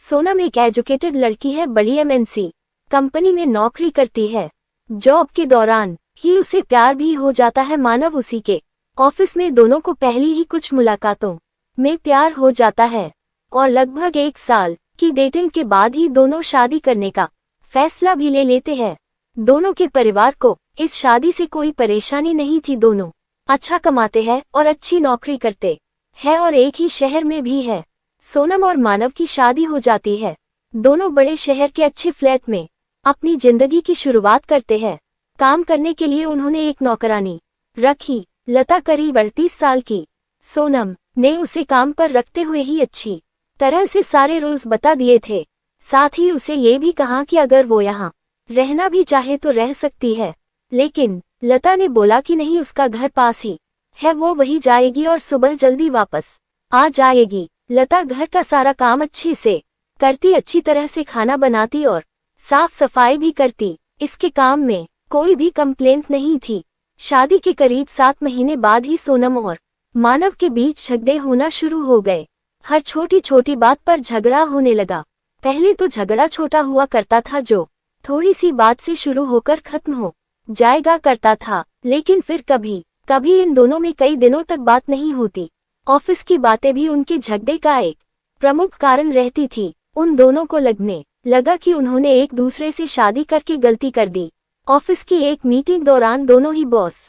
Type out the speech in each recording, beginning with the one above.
सोनम एक एजुकेटेड लड़की है, बड़ी एमएनसी कंपनी में नौकरी करती है। जॉब के दौरान ही उसे प्यार भी हो जाता है मानव उसी के। ऑफिस में दोनों को पहली ही कुछ मुलाकातों में प्यार हो जाता है और लगभग 1 साल की डेटिंग के बाद ही दोनों शादी करने का फैसला भी ले लेते हैं। दोनों के परिवार को इस शादी से कोई परेशानी नहीं थी। दोनों अच्छा कमाते हैं और अच्छी नौकरी करते हैं और एक ही शहर में भी है। सोनम और मानव की शादी हो जाती है। दोनों बड़े शहर के अच्छे फ्लैट में अपनी जिंदगी की शुरुआत करते हैं। काम करने के लिए उन्होंने एक नौकरानी रखी। लता करीब 38 साल की। सोनम ने उसे काम पर रखते हुए ही अच्छी तरह से सारे रूल्स बता दिए थे। साथ ही उसे ये भी कहा कि अगर वो यहाँ रहना भी चाहे तो रह सकती है। लेकिन लता ने बोला कि नहीं, उसका घर पास ही है, वो वही जाएगी और सुबह जल्दी वापस आ जाएगी। लता घर का सारा काम अच्छे से करती, अच्छी तरह से खाना बनाती और साफ सफाई भी करती। इसके काम में कोई भी कंप्लेंट नहीं थी। शादी के करीब 7 महीने बाद ही सोनम और मानव के बीच झगड़े होना शुरू हो गए। हर छोटी छोटी बात पर झगड़ा होने लगा। पहले तो झगड़ा छोटा हुआ करता था जो थोड़ी सी बात से शुरू होकर खत्म हो जाएगा करता था, लेकिन फिर कभी कभी इन दोनों में कई दिनों तक बात नहीं होती। ऑफिस की बातें भी उनके झगड़े का एक प्रमुख कारण रहती थी। उन दोनों को लगने लगा कि उन्होंने एक दूसरे से शादी करके गलती कर दी। ऑफिस की एक मीटिंग दौरान दोनों ही बॉस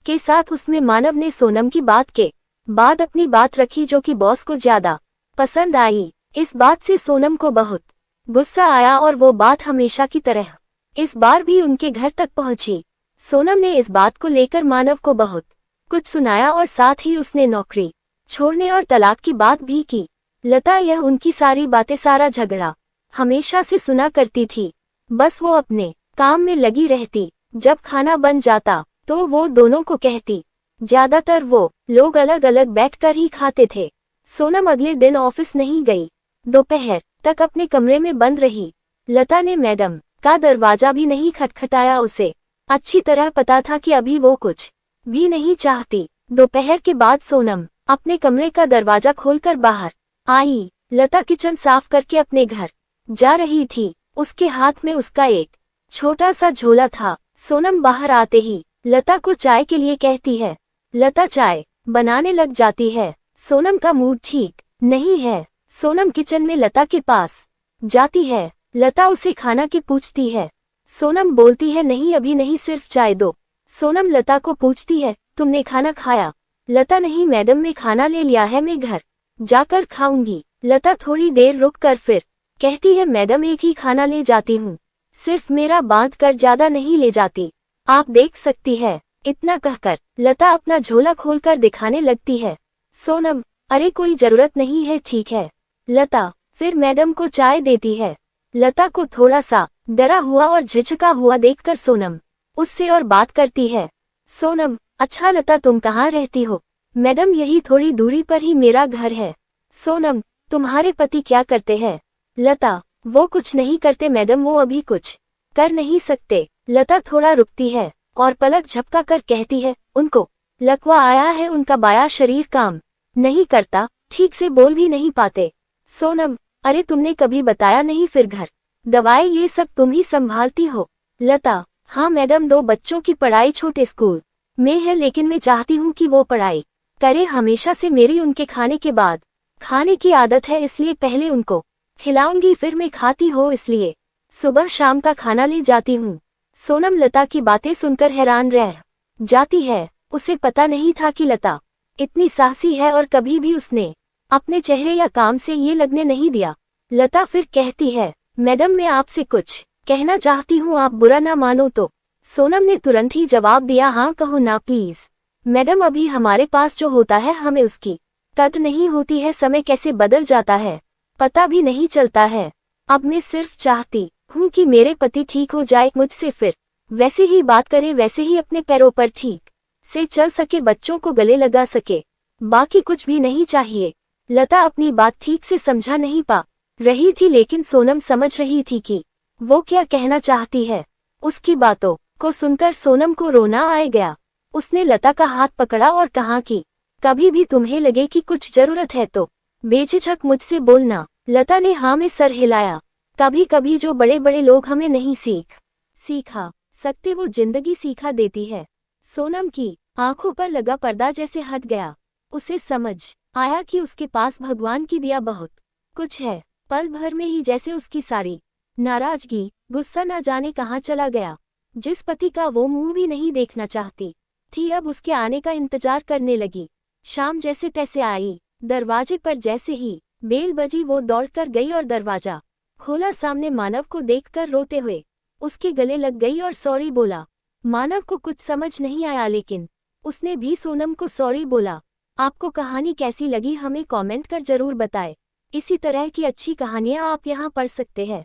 के साथ उसमें मानव ने सोनम की बात के बाद अपनी बात रखी जो कि बॉस को ज्यादा पसंद आई। इस बात से सोनम को बहुत गुस्सा आया और वो बात हमेशा की तरह इस बार भी उनके घर तक पहुंची। सोनम ने इस बात को लेकर मानव को बहुत कुछ सुनाया और साथ ही उसने नौकरी छोड़ने और तलाक की बात भी की। लता यह उनकी सारी बातें, सारा झगड़ा हमेशा से सुना करती थी। बस वो अपने काम में लगी रहती। जब खाना बन जाता तो वो दोनों को कहती। ज्यादातर वो लोग अलग अलग बैठकर ही खाते थे। सोनम अगले दिन ऑफिस नहीं गई। दोपहर तक अपने कमरे में बंद रही। लता ने मैडम का दरवाजा भी नहीं खटखटाया। उसे अच्छी तरह पता था कि अभी वो कुछ भी नहीं चाहती। दोपहर के बाद सोनम अपने कमरे का दरवाजा खोलकर बाहर आई। लता किचन साफ करके अपने घर जा रही थी। उसके हाथ में उसका एक छोटा सा झोला था। सोनम बाहर आते ही लता को चाय के लिए कहती है। लता चाय बनाने लग जाती है। सोनम का मूड ठीक नहीं है। सोनम किचन में लता के पास जाती है। लता उसे खाना के पूछती है। सोनम बोलती है नहीं, अभी नहीं, सिर्फ चाय दो। सोनम लता को पूछती है, तुमने खाना खाया? लता नहीं मैडम, मैं खाना ले लिया है, मैं घर जाकर खाऊंगी। लता थोड़ी देर रुक कर फिर कहती है, मैडम एक ही खाना ले जाती हूँ, सिर्फ मेरा बांध कर ज्यादा नहीं ले जाती, आप देख सकती है। इतना कहकर लता अपना झोला खोलकर दिखाने लगती है। सोनम, अरे कोई जरूरत नहीं है, ठीक है। लता फिर मैडम को चाय देती है। लता को थोड़ा सा डरा हुआ और झिझका हुआ देखकर सोनम उससे और बात करती है। सोनम, अच्छा लता तुम कहाँ रहती हो? मैडम यही थोड़ी दूरी पर ही मेरा घर है। सोनम, तुम्हारे पति क्या करते हैं? लता, वो कुछ नहीं करते मैडम, वो अभी कुछ कर नहीं सकते। लता थोड़ा रुकती है और पलक झपका कर कहती है, उनको लकवा आया है, उनका बायां शरीर काम नहीं करता, ठीक से बोल भी नहीं पाते। सोनम, अरे तुमने कभी बताया नहीं, फिर घर दवाई ये सब तुम ही संभालती हो? लता, हाँ मैडम, 2 बच्चों की पढ़ाई छोटे स्कूल में है, लेकिन मैं चाहती हूँ कि वो पढ़ाई करे। हमेशा से मेरी उनके खाने के बाद खाने की आदत है, इसलिए पहले उनको खिलाऊंगी फिर मैं खाती हो, इसलिए सुबह शाम का खाना ले जाती हूँ। सोनम लता की बातें सुनकर हैरान रह जाती है। उसे पता नहीं था कि लता इतनी साहसी है और कभी भी उसने अपने चेहरे या काम से ये लगने नहीं दिया। लता फिर कहती है, मैडम मैं आपसे कुछ कहना चाहती हूँ, आप बुरा ना मानो तो। सोनम ने तुरंत ही जवाब दिया, हाँ कहो ना प्लीज। मैडम अभी हमारे पास जो होता है हमें उसकी कद्र नहीं होती है, समय कैसे बदल जाता है पता भी नहीं चलता है। अब मैं सिर्फ चाहती हूँ कि मेरे पति ठीक हो जाए मुझसे, फिर वैसे ही बात करे, वैसे ही अपने पैरों पर ठीक से चल सके, बच्चों को गले लगा सके, बाकी कुछ भी नहीं चाहिए। लता अपनी बात ठीक से समझा नहीं पा रही थी, लेकिन सोनम समझ रही थी कि वो क्या कहना चाहती है। उसकी बातों को सुनकर सोनम को रोना आ गया। उसने लता का हाथ पकड़ा और कहा कि कभी भी तुम्हें लगे कि कुछ जरूरत है तो बेझिझक मुझसे बोलना। लता ने हाँ में सर हिलाया। कभी कभी जो बड़े बड़े लोग हमें नहीं सीखा सकते वो जिंदगी सीखा देती है। सोनम की आंखों पर लगा पर्दा जैसे हट गया। उसे समझ आया कि उसके पास भगवान की दिया बहुत कुछ है। पल भर में ही जैसे उसकी सारी नाराजगी, गुस्सा न जाने कहाँ चला गया। जिस पति का वो मुंह भी नहीं देखना चाहती थी, अब उसके आने का इंतजार करने लगी। शाम जैसे तैसे आई। दरवाजे पर जैसे ही बेल बजी वो दौड़कर गई और दरवाजा खोला। सामने मानव को देखकर रोते हुए उसके गले लग गई और सॉरी बोला। मानव को कुछ समझ नहीं आया, लेकिन उसने भी सोनम को सॉरी बोला। आपको कहानी कैसी लगी हमें कमेंट कर जरूर बताएं। इसी तरह की अच्छी कहानियां आप यहां पढ़ सकते हैं।